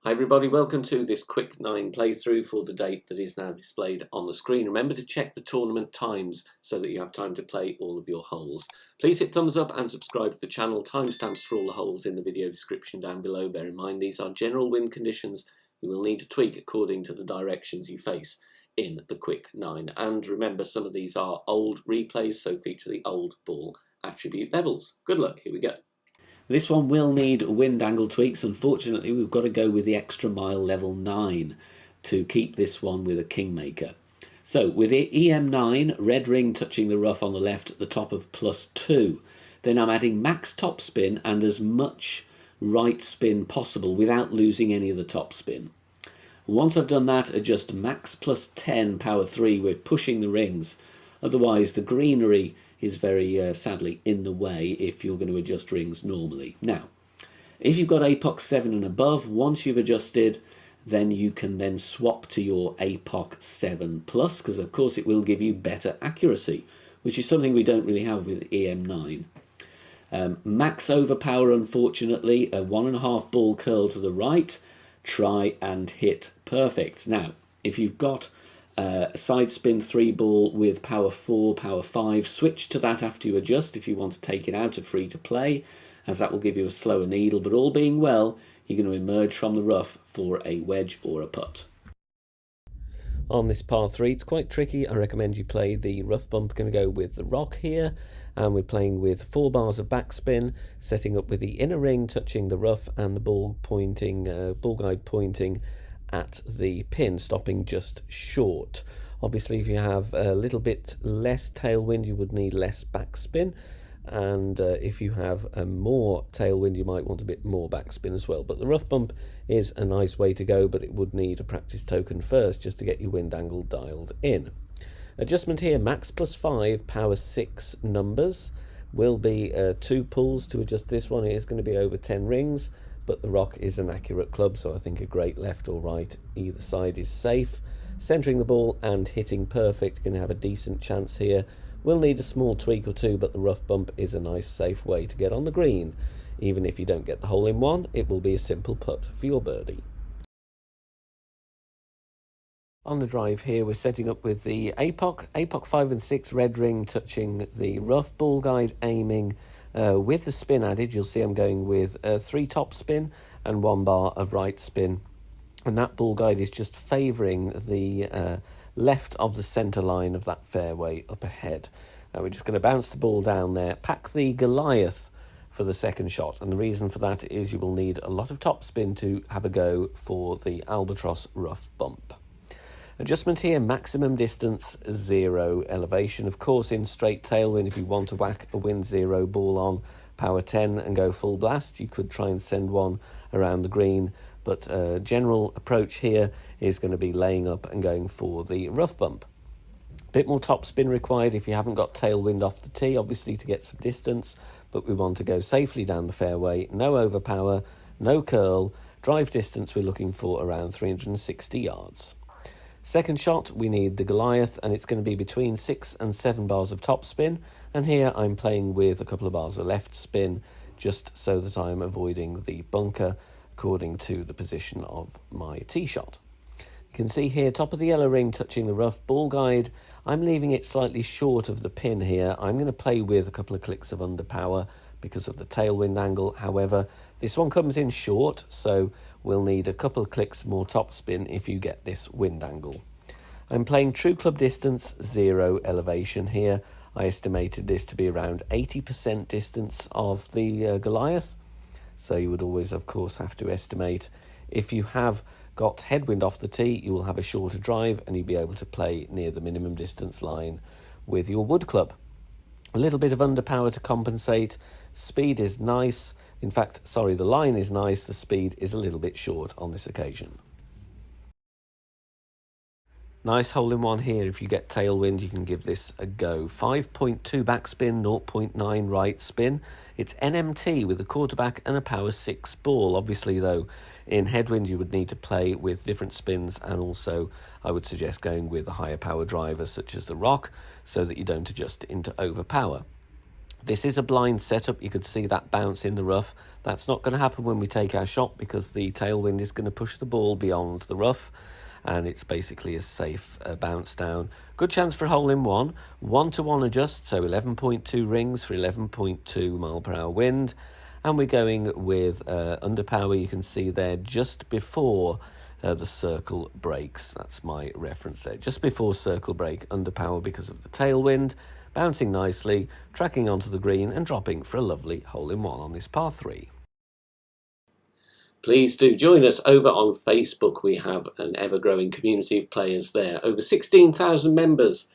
Hi everybody, welcome to this quick 9 playthrough for the date that is now displayed on the screen. Remember to check the tournament times so that you have time to play all of your holes. Please hit thumbs up and subscribe to the channel. Timestamps for all the holes in the video description down below. Bear in mind these are general wind conditions you will need to tweak according to the directions you face in the quick 9. And remember, some of these are old replays, so feature the old ball attribute levels. Good luck, here we go. This one will need wind angle tweaks. Unfortunately, we've got to go with the extra mile level 9 to keep this one with a kingmaker. So with EM9, red ring touching the rough on the left at the top of +2. Then I'm adding max top spin and as much right spin possible without losing any of the top spin. Once I've done that, adjust max +10 power 3. We're pushing the rings. Otherwise, the greenery is very sadly in the way if you're going to adjust rings normally. Now, if you've got APOC 7 and above, once you've adjusted, then you can then swap to your APOC 7 plus, because of course it will give you better accuracy, which is something we don't really have with EM9. Max overpower, unfortunately, a 1.5 ball curl to the right. Try and hit perfect. Now, if you've got side spin 3 ball with power 4, power 5, switch to that after you adjust if you want to take it out of free to play, as that will give you a slower needle, but all being well, you're going to emerge from the rough for a wedge or a putt. On this par 3, it's quite tricky. I recommend you play the rough bump. Going to go with the rock here, and we're playing with 4 bars of backspin, setting up with the inner ring touching the rough and the ball guide pointing at the pin, stopping just short. Obviously, if you have a little bit less tailwind, you would need less backspin, and if you have more tailwind, you might want a bit more backspin as well. But the rough bump is a nice way to go, but it would need a practice token first just to get your wind angle dialed in. Adjustment here, max +5, power 6 numbers. Will be 2 pulls to adjust this one. It is going to be over 10 rings, but the rock is an accurate club, so I think a great left or right either side is safe. Centering the ball and hitting perfect, going to have a decent chance here. We'll need a small tweak or two, but the rough bump is a nice safe way to get on the green. Even if you don't get the hole in one, it will be a simple putt for your birdie. On the drive here, we're setting up with the APOC 5 and 6, red ring touching the rough, ball guide aiming with the spin added. You'll see I'm going with 3 top spin and 1 bar of right spin, and that ball guide is just favouring the left of the centre line of that fairway up ahead. We're just going to bounce the ball down there, pack the Goliath for the second shot, and the reason for that is you will need a lot of top spin to have a go for the Albatross rough bump. Adjustment here, maximum distance 0, elevation. Of course, in straight tailwind, if you want to whack a wind 0 ball on power 10 and go full blast, you could try and send one around the green. But general approach here is going to be laying up and going for the rough bump. A bit more top spin required if you haven't got tailwind off the tee, obviously, to get some distance. But we want to go safely down the fairway. No overpower, no curl. Drive distance we're looking for around 360 yards. Second shot, we need the Goliath, and it's going to be between 6 and 7 bars of top spin. And here I'm playing with a couple of bars of left spin, just so that I'm avoiding the bunker according to the position of my tee shot. You can see here, top of the yellow ring touching the rough, ball guide. I'm leaving it slightly short of the pin here. I'm going to play with a couple of clicks of underpower because of the tailwind angle. However, this one comes in short, so we'll need a couple of clicks more topspin if you get this wind angle. I'm playing true club distance 0, elevation here. I estimated this to be around 80% distance of the Goliath. So you would always, of course, have to estimate. If you have got headwind off the tee, you will have a shorter drive and you'll be able to play near the minimum distance line with your wood club. A little bit of underpower to compensate. Speed is nice. In fact, sorry, the line is nice. The speed is a little bit short on this occasion. Nice hole-in-one here. If you get tailwind, you can give this a go. 5.2 backspin, 0.9 right spin. It's NMT with a quarterback and a power 6 ball. Obviously, though, in headwind, you would need to play with different spins, and also I would suggest going with a higher power driver, such as the rock, so that you don't adjust into overpower. This is a blind setup. You could see that bounce in the rough. That's not going to happen when we take our shot because the tailwind is going to push the ball beyond the rough, and it's basically a safe bounce down. Good chance for a hole in one. 1-to-1 adjust, so 11.2 rings for 11.2 mile per hour wind. And we're going with underpower, you can see there, just before the circle breaks. That's my reference there. Just before circle break, underpower because of the tailwind. Bouncing nicely, tracking onto the green and dropping for a lovely hole-in-one on this par 3. Please do join us over on Facebook. We have an ever-growing community of players there. Over 16,000 members.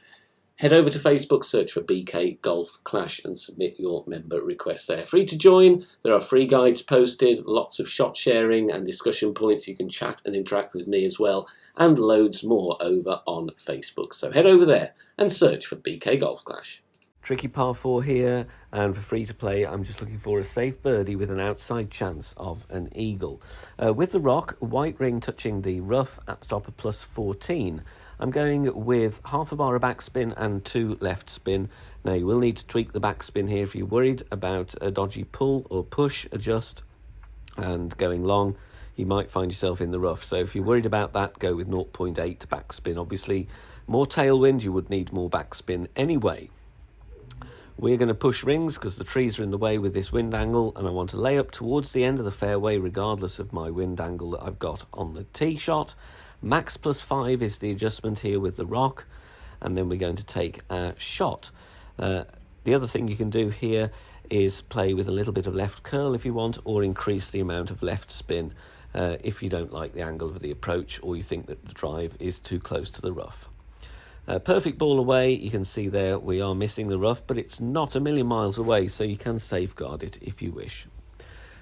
Head over to Facebook, search for BK Golf Clash and submit your member request there. Free to join. There are free guides posted, lots of shot sharing and discussion points. You can chat and interact with me as well, and loads more over on Facebook. So head over there and search for BK Golf Clash. Tricky par 4 here, and for free to play, I'm just looking for a safe birdie with an outside chance of an eagle. With the rock, white ring touching the rough at the top of plus 14. I'm going with half a bar of backspin and 2 left spin. Now you will need to tweak the backspin here if you're worried about a dodgy pull or push, adjust, and going long. You might find yourself in the rough. So if you're worried about that, go with 0.8 backspin. Obviously, more tailwind, you would need more backspin anyway. We're going to push rings because the trees are in the way with this wind angle, and I want to lay up towards the end of the fairway regardless of my wind angle that I've got on the tee shot. Max plus 5 is the adjustment here with the rock, and then we're going to take a shot. The other thing you can do here is play with a little bit of left curl if you want, or increase the amount of left spin if you don't like the angle of the approach or you think that the drive is too close to the rough. Perfect ball away. You can see there we are missing the rough, but it's not a million miles away, so you can safeguard it if you wish.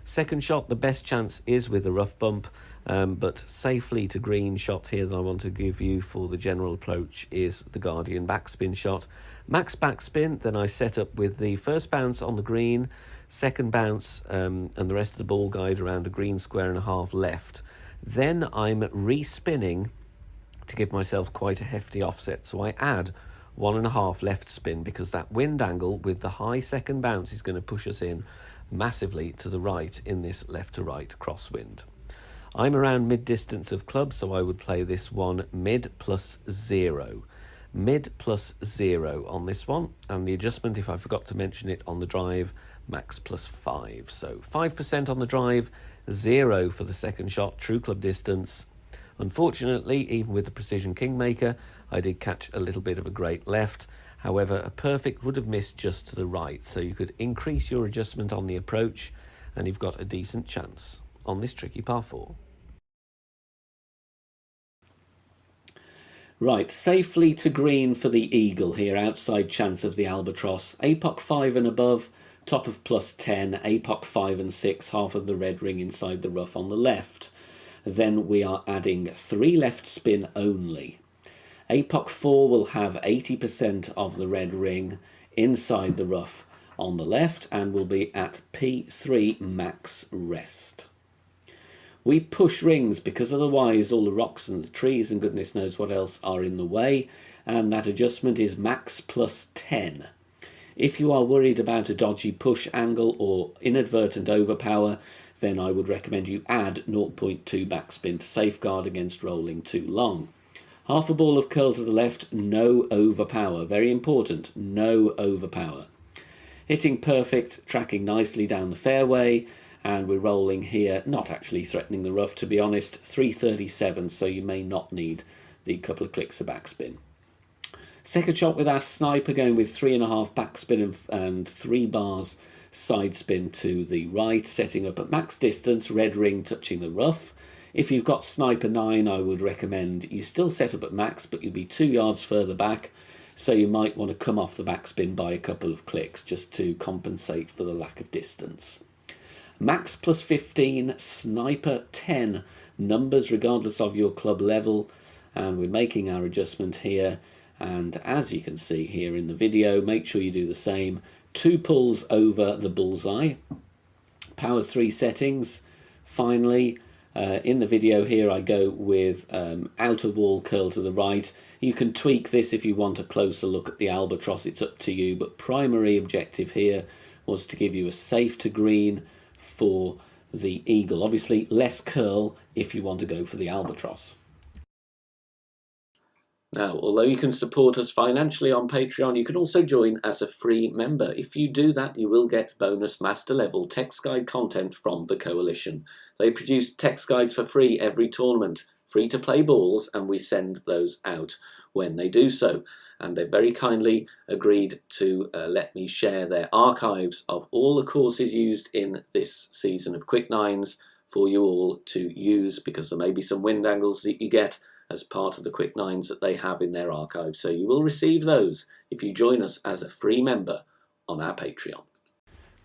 Second shot, the best chance is with a rough bump, but safely to green shot here that I want to give you for the general approach is the Guardian backspin shot. Max backspin, then I set up with the first bounce on the green, second bounce and the rest of the ball guide around a green square and a half left. Then I'm re-spinning to give myself quite a hefty offset, so I add 1.5 left spin because that wind angle with the high second bounce is going to push us in massively to the right in this left to right crosswind. I'm around mid distance of club, so I would play this one mid plus 0. Mid plus 0 on this one, and the adjustment, if I forgot to mention it on the drive, max plus 5. So 5% on the drive, 0 for the second shot, true club distance. Unfortunately, even with the Precision Kingmaker, I did catch a little bit of a great left. However, a perfect would have missed just to the right, so you could increase your adjustment on the approach, and you've got a decent chance on this tricky par 4. Right, safely to green for the eagle here, outside chance of the albatross. APOC 5 and above, top of plus 10, APOC 5 and 6, half of the red ring inside the rough on the left. Then we are adding 3 left spin only. APOC 4 will have 80% of the red ring inside the rough on the left and will be at P3 max rest. We push rings because otherwise all the rocks and the trees and goodness knows what else are in the way, and that adjustment is max plus 10. If you are worried about a dodgy push angle or inadvertent overpower, then I would recommend you add 0.2 backspin to safeguard against rolling too long. Half a ball of curl to the left, no overpower. Very important, no overpower. Hitting perfect, tracking nicely down the fairway, and we're rolling here, not actually threatening the rough to be honest, 337, so you may not need the couple of clicks of backspin. Second shot with our sniper, going with 3.5 backspin and 3 bars side spin to the right, setting up at max distance, red ring touching the rough. If you've got sniper 9, I would recommend you still set up at max, but you'll be 2 yards further back, so you might want to come off the backspin by a couple of clicks just to compensate for the lack of distance. Max plus 15, sniper 10, numbers regardless of your club level, and we're making our adjustment here, and as you can see here in the video, make sure you do the same. 2 pulls over the bullseye, power 3 settings. Finally, in the video here I go with outer wall curl to the right. You can tweak this if you want a closer look at the albatross, it's up to you, but primary objective here was to give you a safe to green for the eagle. Obviously less curl if you want to go for the albatross. Now, although you can support us financially on Patreon, you can also join as a free member. If you do that, you will get bonus master level text guide content from the Coalition. They produce text guides for free every tournament, free to play balls, and we send those out when they do so. And they very kindly agreed to let me share their archives of all the courses used in this season of Quick Nines for you all to use, because there may be some wind angles that you get as part of the Quick Nines that they have in their archive. So you will receive those if you join us as a free member on our Patreon.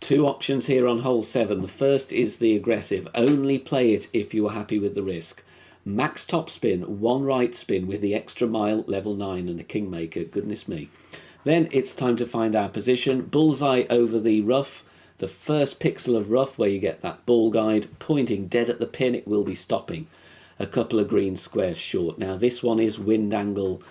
Two options here on hole 7. The first is the aggressive. Only play it if you are happy with the risk. Max topspin, 1 right spin with the extra mile, level 9 and a kingmaker. Goodness me. Then it's time to find our position. Bullseye over the rough. The first pixel of rough where you get that ball guide pointing dead at the pin, it will be stopping. A couple of green squares short. Now this one is wind angle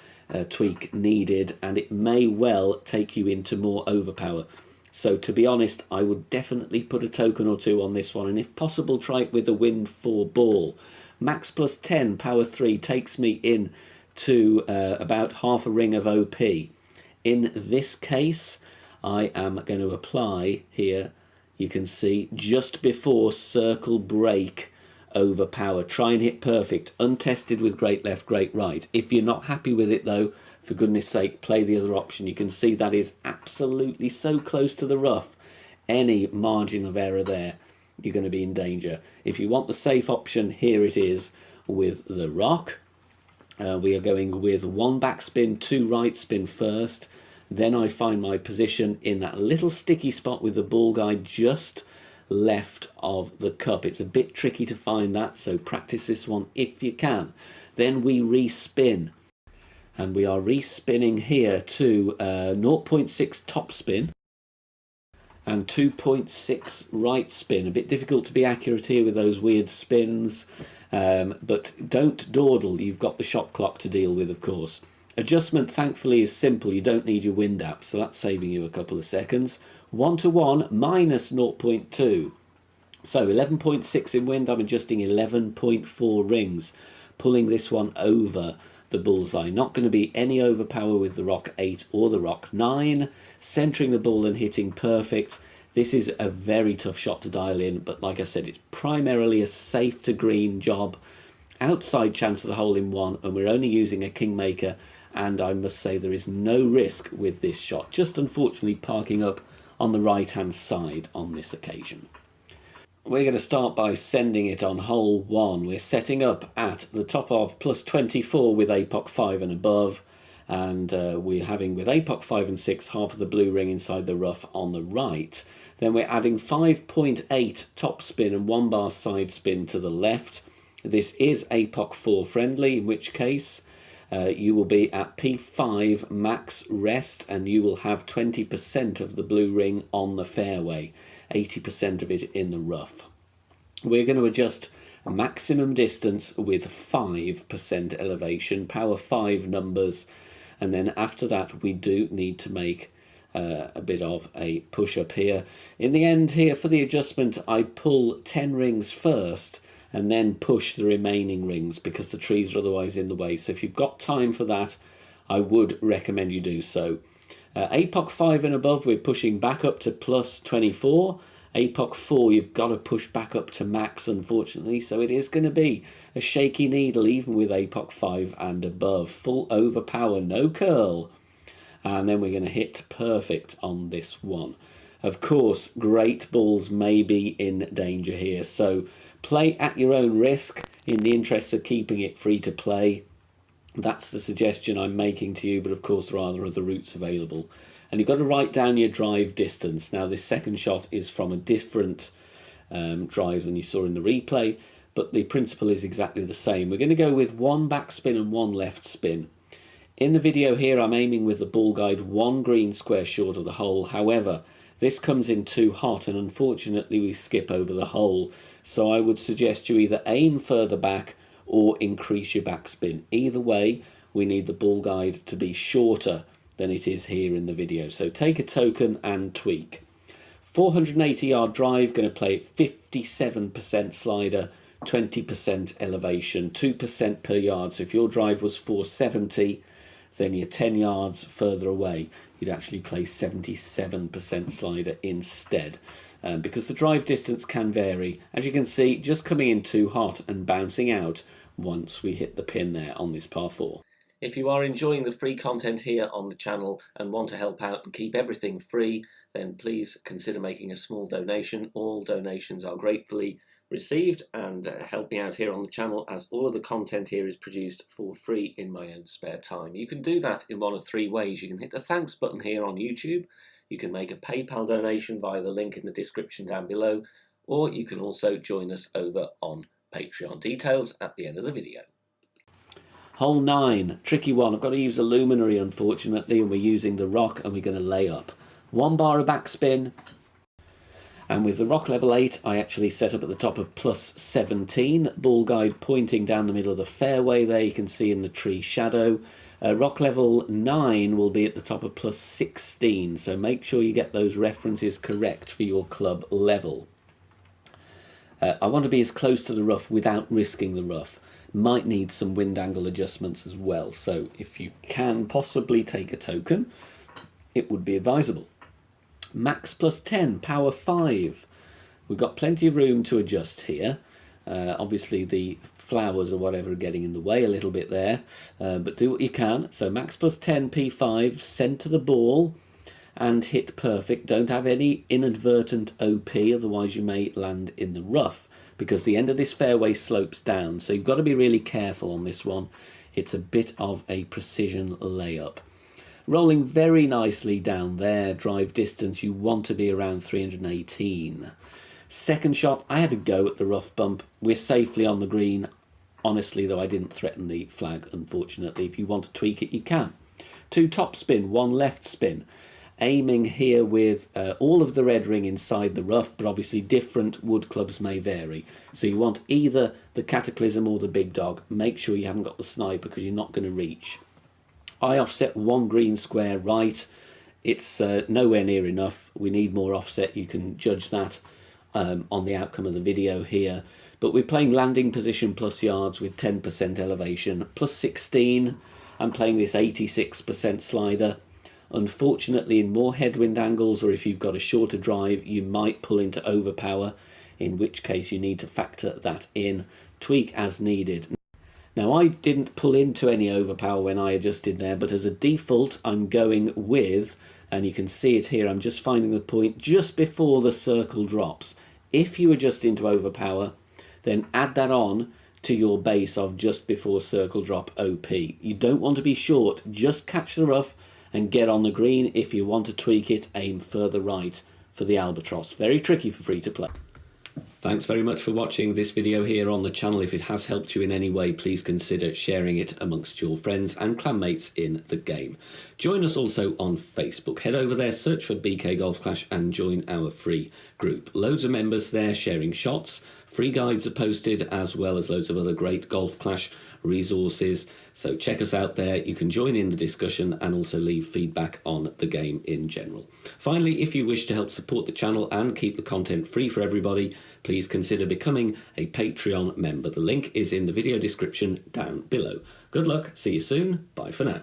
tweak needed, and it may well take you into more overpower. So to be honest, I would definitely put a token or two on this one, and if possible try it with a wind 4 ball. Max plus 10, power 3 takes me in to about half a ring of OP. In this case, I am going to apply here, you can see, just before circle break overpower. Try and hit perfect, untested with great left, great right. If you're not happy with it though, for goodness sake, play the other option. You can see that is absolutely so close to the rough. Any margin of error there, you're going to be in danger. If you want the safe option, here it is with the rock. We are going with 1 backspin, 2 right spin first. Then I find my position in that little sticky spot with the ball guide just left of the cup. It's a bit tricky to find that, so practice this one if you can. Then we respin, and we are respinning here to 0.6 top spin and 2.6 right spin. A bit difficult to be accurate here with those weird spins, but don't dawdle. You've got the shot clock to deal with, of course. Adjustment thankfully is simple. You don't need your wind app, so that's saving you a couple of seconds. 1 to 1 minus 0.2. So 11.6 in wind, I'm adjusting 11.4 rings, pulling this one over the bullseye. Not going to be any overpower with the rock 8 or the rock 9. Centering the ball and hitting perfect. This is a very tough shot to dial in, but like I said, it's primarily a safe to green job. Outside chance of the hole in 1, and we're only using a kingmaker, and I must say there is no risk with this shot. Just unfortunately parking up on the right hand side on this occasion. We're going to start by sending it on hole 1. We're setting up at the top of plus 24 with APOC 5 and above, and we're having with APOC 5 and 6 half of the blue ring inside the rough on the right. Then we're adding 5.8 top spin and 1 bar side spin to the left. This is APOC 4 friendly, in which case you will be at P5 max rest, and you will have 20% of the blue ring on the fairway, 80% of it in the rough. We're going to adjust maximum distance with 5% elevation, power 5 numbers, and then after that we do need to make a bit of a push up here. In the end here for the adjustment, I pull 10 rings first and then push the remaining rings because the trees are otherwise in the way. So if you've got time for that, I would recommend you do so. APOC 5 and above, we're pushing back up to plus 24. APOC 4, you've got to push back up to max, unfortunately. So it is going to be a shaky needle, even with APOC 5 and above. Full overpower, no curl. And then we're going to hit perfect on this one. Of course, great balls may be in danger here. So play at your own risk in the interests of keeping it free to play. That's the suggestion I'm making to you, but of course there are other routes available. And you've got to write down your drive distance. Now this second shot is from a different drive than you saw in the replay, but the principle is exactly the same. We're going to go with 1 backspin and 1 left spin. In the video here I'm aiming with the ball guide 1 green square short of the hole. However, this comes in too hot and unfortunately we skip over the hole. So I would suggest you either aim further back or increase your backspin. Either way, we need the ball guide to be shorter than it is here in the video. So take a token and tweak. 480 yard drive, going to play 57% slider, 20% elevation, 2% per yard. So if your drive was 470, then you're 10 yards further away, you'd actually play 77% slider instead. Because the drive distance can vary. As you can see, just coming in too hot and bouncing out once we hit the pin there on this par 4. If you are enjoying the free content here on the channel and want to help out and keep everything free, then please consider making a small donation. All donations are gratefully received and help me out here on the channel, as all of the content here is produced for free in my own spare time. You can do that in one of 3 ways. You can hit the thanks button here on YouTube, you can make a PayPal donation via the link in the description down below, or you can also join us over on Patreon. Details at the end of the video. Hole 9, tricky one. I've got to use a luminary unfortunately, and we're using the rock and we're going to lay up. 1 bar of backspin, and with the rock level 8 I actually set up at the top of plus 17, ball guide pointing down the middle of the fairway there, you can see in the tree shadow. Rock level 9 will be at the top of plus 16, so make sure you get those references correct for your club level. I want to be as close to the rough without risking the rough. Might need some wind angle adjustments as well, so if you can possibly take a token, it would be advisable. Max plus 10, power 5. We've got plenty of room to adjust here. Obviously the flowers or whatever are getting in the way a little bit there, but do what you can. So max plus 10, P5, centre the ball and hit perfect. Don't have any inadvertent OP, otherwise you may land in the rough, because the end of this fairway slopes down, so you've got to be really careful on this one. It's a bit of a precision layup. Rolling very nicely down there, drive distance, you want to be around 318. Second shot, I had to go at the rough bump. We're safely on the green. Honestly though, I didn't threaten the flag, unfortunately. If you want to tweak it, you can. 2 top spin, 1 left spin. Aiming here with all of the red ring inside the rough, but obviously different wood clubs may vary. So you want either the Cataclysm or the Big Dog. Make sure you haven't got the Sniper because you're not going to reach. I offset 1 green square right. It's nowhere near enough. We need more offset. You can judge that on the outcome of the video here. But we're playing landing position plus yards with 10% elevation. Plus 16, I'm playing this 86% slider. Unfortunately, in more headwind angles, or if you've got a shorter drive, you might pull into overpower, in which case you need to factor that in. Tweak as needed. Now, I didn't pull into any overpower when I adjusted there, but as a default, I'm going with, and you can see it here, I'm just finding the point just before the circle drops. If you adjust into overpower, then add that on to your base of just before circle drop OP. You don't want to be short, just catch the rough and get on the green. If you want to tweak it, aim further right for the albatross. Very tricky for free to play. Thanks very much for watching this video here on the channel. If it has helped you in any way, please consider sharing it amongst your friends and clanmates in the game. Join us also on Facebook. Head over there, search for BK Golf Clash and join our free group. Loads of members there sharing shots. Free guides are posted, as well as loads of other great Golf Clash resources. So check us out there. You can join in the discussion and also leave feedback on the game in general. Finally, if you wish to help support the channel and keep the content free for everybody, please consider becoming a Patreon member. The link is in the video description down below. Good luck, see you soon, bye for now.